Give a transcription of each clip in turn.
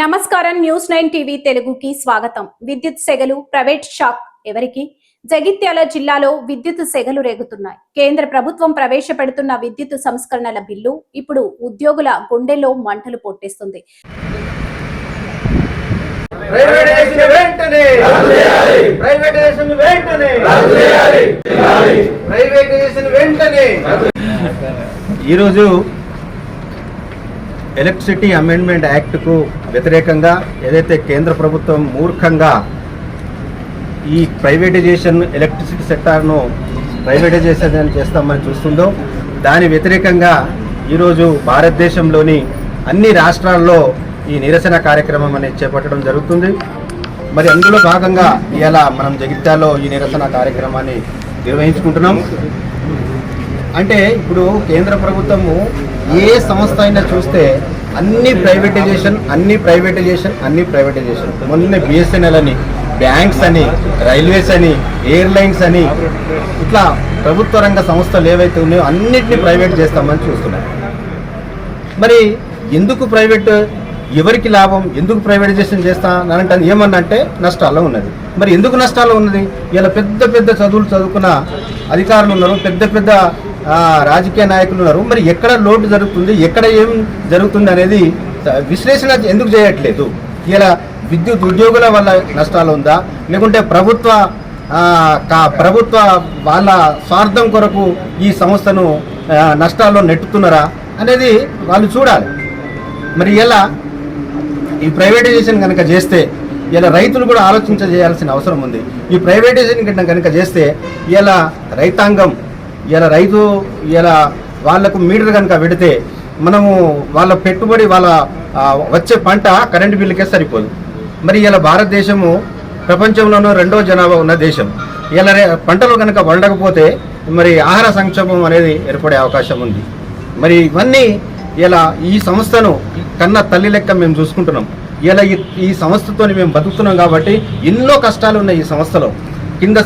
నమస్కారం news 9 TV తెలుగుకి స్వాగతం. విద్యుత్ సెగలు ప్రైవేట్ షాక్ ఎవరికి? జగిత్యాల జిల్లాలో విద్యుత్ సెగలు రేగుతున్నాయి. కేంద్ర ప్రభుత్వం ప్రవేశపెడుతున్న విద్యుత్ సంస్కరణల బిల్లు ఇప్పుడు ఉద్యోగుల గుండెల్లో మంటలు పొట్టేస్తుంది. ఈరోజు ఎలక్ట్రిసిటీ అమెండ్మెంట్ యాక్ట్కు వ్యతిరేకంగా ఏదైతే కేంద్ర ప్రభుత్వం మూర్ఖంగా ఈ ప్రైవేటైజేషన్ ఎలక్ట్రిసిటీ సెక్టార్ను ప్రైవేటైజేషన్ చేస్తామని చూస్తుందో దాని వ్యతిరేకంగా ఈరోజు భారతదేశంలోని అన్ని రాష్ట్రాల్లో ఈ నిరసన కార్యక్రమం అనేది చేపట్టడం జరుగుతుంది. మరి అందులో భాగంగా ఇవాళ మనం జగిత్యాలలో ఈ నిరసన కార్యక్రమాన్ని నిర్వహించుకుంటున్నాం. అంటే ఇప్పుడు కేంద్ర ప్రభుత్వము ఏ సంస్థ అయినా చూస్తే అన్ని ప్రైవేటైజేషన్. మొన్న బిఎస్ఎన్ఎల్ అని, బ్యాంక్స్ అని, రైల్వేస్ అని, ఎయిర్లైన్స్ అని, ఇట్లా ప్రభుత్వ రంగ సంస్థలు ఏవైతే ఉన్నాయో అన్నిటినీ ప్రైవేట్ చేస్తామని చూస్తున్నారు. మరి ఎందుకు ప్రైవేట్, ఎవరికి లాభం, ఎందుకు ప్రైవేటైజేషన్ చేస్తానంటే ఏమన్నంటే నష్టాల్లో ఉన్నది. మరి ఎందుకు నష్టాల్లో ఉన్నది? ఇలా పెద్ద పెద్ద చదువులు చదువుకున్న అధికారులు ఉన్నారు, పెద్ద పెద్ద రాజకీయ నాయకులు ఉన్నారు. మరి ఎక్కడ లోటు జరుగుతుంది, ఎక్కడ ఏం జరుగుతుంది అనేది విశ్లేషణ ఎందుకు చేయట్లేదు? ఇలా విద్యుత్ ఉద్యోగుల వల్ల నష్టాలు ఉందా, లేకుంటే ప్రభుత్వ వాళ్ళ స్వార్థం కొరకు ఈ సంస్థను నష్టాల్లో నెట్టుతున్నారా అనేది వాళ్ళు చూడాలి. మరి ఇలా ఈ ప్రైవేటైజేషన్ కనుక చేస్తే ఇలా రైతులు కూడా చేయాల్సిన అవసరం ఉంది. ఈ ప్రైవేటైజేషన్ కనుక చేస్తే ఇలా రైతాంగం, ఇలా వాళ్లకు మీటర్ కనుక పెడితే మనము వాళ్ళ పెట్టుబడి, వాళ్ళ వచ్చే పంట కరెంటు బిల్లుకే సరిపోదు. మరి ఇలా భారతదేశము ప్రపంచంలోనూ 2వ జనాభా ఉన్న దేశం. ఇలా పంటలు కనుక వండకపోతే మరి ఆహార సంక్షోభం అనేది ఏర్పడే అవకాశం ఉంది. మరి ఇవన్నీ ఇలా ఈ సంస్థను కన్న తల్లి లెక్క మేము చూసుకుంటున్నాం. ఇలా ఈ సంస్థతో మేము బతుకుతున్నాం కాబట్టి ఎన్నో కష్టాలు ఉన్నాయి ఈ సంస్థలో. కింద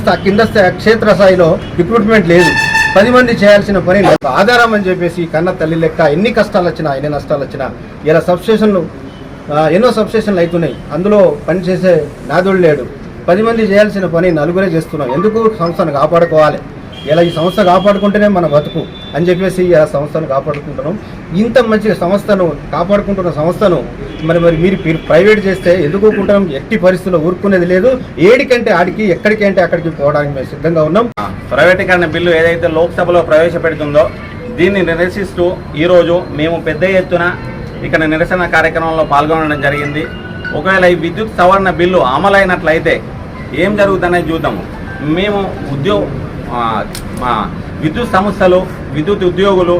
క్షేత్రస్థాయిలో రిక్రూట్మెంట్ లేదు. 10 మంది చేయాల్సిన పని ఆధారం అని చెప్పేసి కన్న తల్లి లెక్క ఎన్ని కష్టాలు వచ్చినా, ఎన్ని నష్టాలు వచ్చినా ఇలా సబ్స్టేషన్లు, ఎన్నో సబ్స్టేషన్లు అవుతున్నాయి. అందులో పనిచేసే నాదుడు లేడు. 10 మంది చేయాల్సిన పని 4 చేస్తున్నాం. ఎందుకు? సంస్థను కాపాడుకోవాలి. ఇలా ఈ సంస్థ కాపాడుకుంటేనే మన బతుకు అని చెప్పేసి ఇలా సంస్థను కాపాడుకుంటున్నాం. ఇంత మంచి సంస్థను కాపాడుకుంటున్న సంస్థను మరి మీరు ప్రైవేట్ చేస్తే ఎందుకుంటాం? ఎట్టి పరిస్థితుల్లో ఊరుకునేది లేదు. ఏడికంటే ఆడికి, ఎక్కడికంటే అక్కడికి పోవడానికి మేము సిద్ధంగా ఉన్నాం. ప్రైవేటీకరణ బిల్లు ఏదైతే లోక్సభలో ప్రవేశపెడుతుందో దీన్ని నిరసిస్తూ ఈరోజు మేము పెద్ద ఎత్తున ఇక్కడ నిరసన కార్యక్రమంలో పాల్గొనడం జరిగింది. ఒకవేళ ఈ విద్యుత్ సవరణ బిల్లు అమలైనట్లయితే ఏం జరుగుతుందనేది చూద్దాము. మేము మా విద్యుత్ సంస్థలు, విద్యుత్ ఉద్యోగులు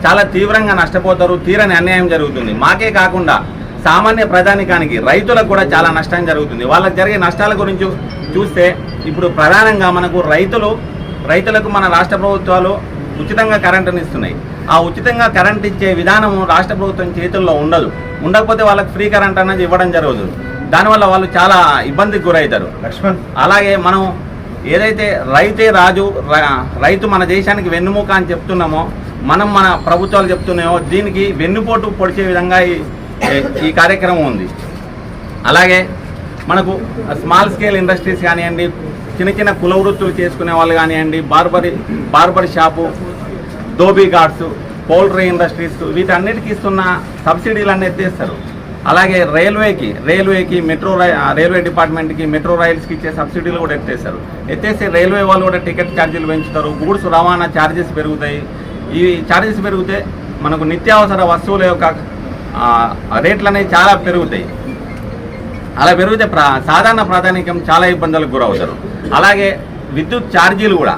చాలా తీవ్రంగా నష్టపోతారు. తీరని అన్యాయం జరుగుతుంది. మాకే కాకుండా సామాన్య ప్రజానికానికి, రైతులకు కూడా చాలా నష్టం జరుగుతుంది. వాళ్ళకి జరిగే నష్టాల గురించి చూస్తే ఇప్పుడు ప్రధానంగా మనకు రైతులకు మన రాష్ట్ర ప్రభుత్వాలు ఉచితంగా కరెంటుని ఇస్తున్నాయి. ఆ ఉచితంగా కరెంట్ ఇచ్చే విధానం రాష్ట్ర ప్రభుత్వం చేతుల్లో ఉండకపోతే వాళ్ళకి ఫ్రీ కరెంట్ అనేది ఇవ్వడం జరుగుతుంది. దానివల్ల వాళ్ళు చాలా ఇబ్బందికి గురవుతారు. అలాగే మనం ఏదైతే రైతే రాజు, రైతు మన దేశానికి వెన్నుముక అని చెప్తున్నామో, మన ప్రభుత్వాలు చెప్తున్నాయో దీనికి వెన్నుపోటు పొడిచే విధంగా ఈ కార్యక్రమం ఉంది. అలాగే మనకు స్మాల్ స్కేల్ ఇండస్ట్రీస్ కానివ్వండి, చిన్న కుల వృత్తులు చేసుకునే వాళ్ళు కానివ్వండి, barber shop, dhobi guards, poultry industries, వీటన్నిటికీ ఇస్తున్న సబ్సిడీలన్నీ ఎత్తేస్తారు. అలాగే రైల్వేకి రైల్వే డిపార్ట్మెంట్కి, మెట్రో రైల్స్కి ఇచ్చే సబ్సిడీలు కూడా ఎత్తేసి రైల్వే వాళ్ళు కూడా టికెట్ ఛార్జీలు పెంచుతారు. గూడ్స్ రవాణా ఛార్జెస్ పెరుగుతాయి. ఈ ఛార్జెస్ పెరిగితే మనకు నిత్యావసర వస్తువుల యొక్క రేట్లు అనేవి చాలా పెరుగుతాయి. అలా పెరిగితే సాధారణ ప్రాధాన్యతం చాలా ఇబ్బందులకు గురవుతారు. అలాగే విద్యుత్ ఛార్జీలు కూడా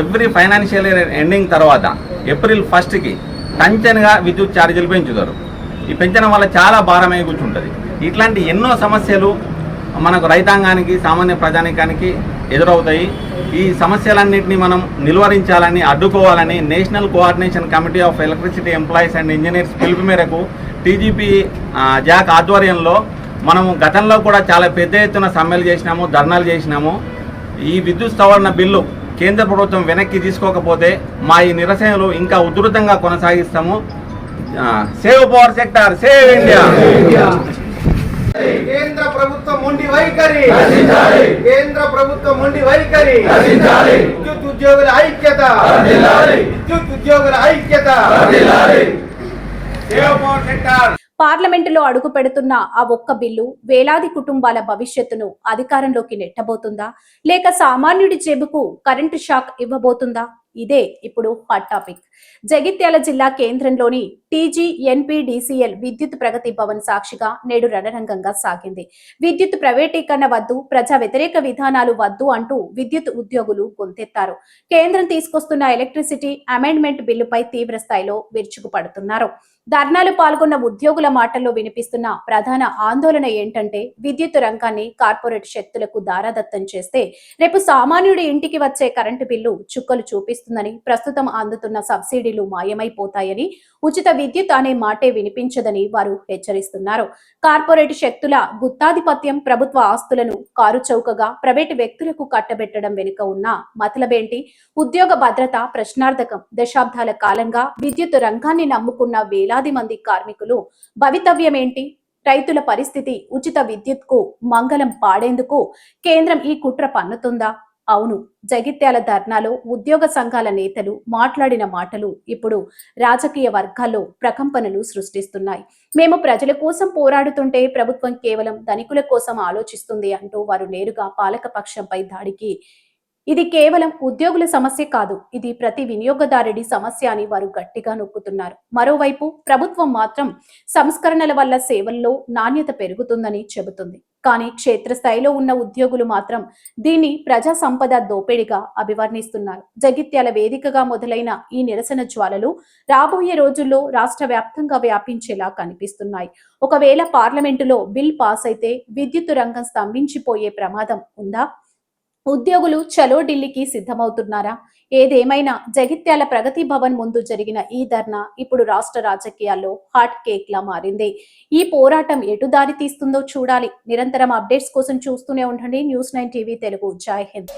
ఎవ్రీ ఫైనాన్షియల్ ఇయర్ ఎండింగ్ తర్వాత ఏప్రిల్ 1కి టంచన్గా విద్యుత్ ఛార్జీలు పెంచుతారు. ఈ పెంచడం వల్ల చాలా భారమై కూర్చుంటుంది. ఇట్లాంటి ఎన్నో సమస్యలు మనకు రైతాంగానికి, సామాన్య ప్రజానికానికి ఎదురవుతాయి. ఈ సమస్యలన్నింటినీ మనం నిలువరించాలని, అడ్డుకోవాలని national coordination committee of electricity employees and engineers పిలుపు మేరకు టీజీపీ జాక్ ఆధ్వర్యంలో మనము గతంలో కూడా చాలా పెద్ద ఎత్తున సమ్మెలు చేసినాము, ధర్నాలు చేసినాము. ఈ విద్యుత్ సవరణ బిల్లు కేంద్ర ప్రభుత్వం వెనక్కి తీసుకోకపోతే మా ఈ నిరసనలు ఇంకా ఉధృతంగా కొనసాగిస్తాము. Save power sector, save India. కేంద్ర ప్రభుత్వం మొండి వైఖరి, కేంద్ర ప్రభుత్వం మొండి వైఖరి, విద్యుత్ ఉద్యోగుల ఐక్యత, విద్యుత్ ఉద్యోగుల ఐక్యత. పార్లమెంటులో అడుగు పెడుతున్న ఆ ఒక్క బిల్లు వేలాది కుటుంబాల భవిష్యత్తును అధికారంలోకి నెట్టబోతుందా, లేక సామాన్యుడి జేబుకు కరెంటు షాక్ ఇవ్వబోతుందా? ఇదే ఇప్పుడు హాట్ టాపిక్. జగిత్యాల జిల్లా కేంద్రంలోని TGNPDCL విద్యుత్ ప్రగతి భవన్ సాక్షిగా నేడు రణరంగంగా సాగింది. విద్యుత్ ప్రైవేటీకరణ వద్దు, ప్రజా వ్యతిరేక విధానాలు వద్దు అంటూ విద్యుత్ ఉద్యోగులు గొంతెత్తారు. కేంద్రం తీసుకొస్తున్న ఎలక్ట్రిసిటీ అమెండ్మెంట్ బిల్లుపై తీవ్ర స్థాయిలో విరుచుకుపడుతున్నారు. ధర్నాలు పాల్గొన్న ఉద్యోగుల మాటల్లో వినిపిస్తున్న ప్రధాన ఆందోళన ఏంటంటే, విద్యుత్ రంగాన్ని కార్పొరేట్ శక్తులకు దారాదత్తం చేస్తే రేపు సామాన్యుడి ఇంటికి వచ్చే కరెంటు బిల్లు చుక్కలు చూపిస్తుందని, ప్రస్తుతం అందుతున్న సబ్సిడీలు మాయమైపోతాయని, ఉచిత విద్యుత్ అనే మాటే వినిపించదని వారు హెచ్చరిస్తున్నారు. కార్పొరేట్ శక్తుల గుత్తాధిపత్యం ప్రభుత్వ ఆస్తులను కారు చౌకగా ప్రైవేటు వ్యక్తులకు కట్టబెట్టడం వెనుక ఉన్న మతలబేంటి? ఉద్యోగ భద్రత ప్రశ్నార్థకం. దశాబ్దాల కాలంగా విద్యుత్ రంగాన్ని నమ్ముకున్న వేలాది మంది కార్మికులు భవితవ్యమేంటి? రైతుల పరిస్థితి? ఉచిత విద్యుత్కు మంగళం పాడేందుకు కేంద్రం ఈ కుట్ర పన్నుతుందా? అవును, జగిత్యాల ధర్నాలో ఉద్యోగ సంఘాల నేతలు మాట్లాడిన మాటలు ఇప్పుడు రాజకీయ వర్గాల్లో ప్రకంపనలు సృష్టిస్తున్నాయి. మేము ప్రజల కోసం పోరాడుతుంటే ప్రభుత్వం కేవలం ధనికుల కోసం ఆలోచిస్తుంది అంటూ వారు నేరుగా పాలకపక్షంపై దాడికి ఇది కేవలం ఉద్యోగుల సమస్య కాదు, ఇది ప్రతి వినియోగదారుడి సమస్య అని వారు గట్టిగా నొక్కుతున్నారు. మరోవైపు ప్రభుత్వం మాత్రం సంస్కరణల వల్ల సేవల్లో నాణ్యత పెరుగుతుందని చెబుతుంది. కానీ క్షేత్రస్థాయిలో ఉన్న ఉద్యోగులు మాత్రం దీన్ని ప్రజా సంపద దోపిడిగా అభివర్ణిస్తున్నారు. జగిత్యాల వేదికగా మొదలైన ఈ నిరసన జ్వాలలు రాబోయే రోజుల్లో రాష్ట్ర వ్యాప్తంగా వ్యాపించేలా కనిపిస్తున్నాయి. ఒకవేళ పార్లమెంటులో బిల్ పాస్ అయితే విద్యుత్ రంగం స్తంభించిపోయే ప్రమాదం ఉందా? ఉద్యోగులు చలో ఢిల్లీకి సిద్ధమవుతున్నారా? ఏదేమైనా జగిత్యాల ప్రగతి భవన్ ముందు జరిగిన ఈ ధర్నా ఇప్పుడు రాష్ట్ర రాజకీయాల్లో హాట్ కేక్ లా మారింది. ఈ పోరాటం ఎటు దారి తీస్తుందో చూడాలి. నిరంతరం అప్డేట్స్ కోసం చూస్తూనే ఉండండి News9 TV తెలుగు. జై హింద్.